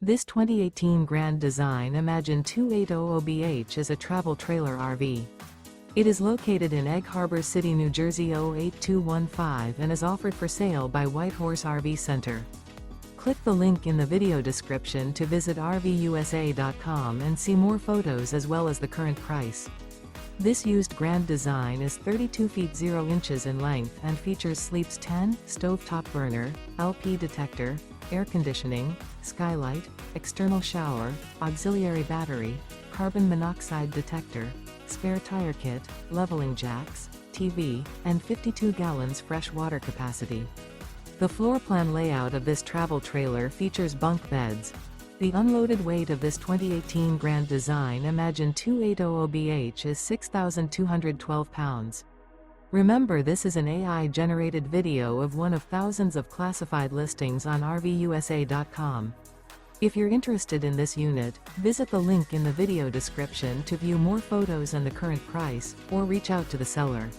This 2018 Grand Design Imagine 2800BH is a travel trailer RV. It is located in Egg Harbor City, New Jersey 08215 and is offered for sale by Whitehorse RV Center. Click the link in the video description to visit RVUSA.com and see more photos as well as the current price. This used Grand Design is 32 feet 0 inches in length and features Sleeps 10, stovetop burner, LP detector, air conditioning, skylight, external shower, auxiliary battery, carbon monoxide detector, spare tire kit, leveling jacks, TV, and 52 gallons fresh water capacity. The floor plan layout of this travel trailer features bunk beds. The unloaded weight of this 2018 Grand Design Imagine 2800BH is 6,212 pounds. Remember, this is an AI-generated video of one of thousands of classified listings on RVUSA.com. If you're interested in this unit, visit the link in the video description to view more photos and the current price, or reach out to the seller.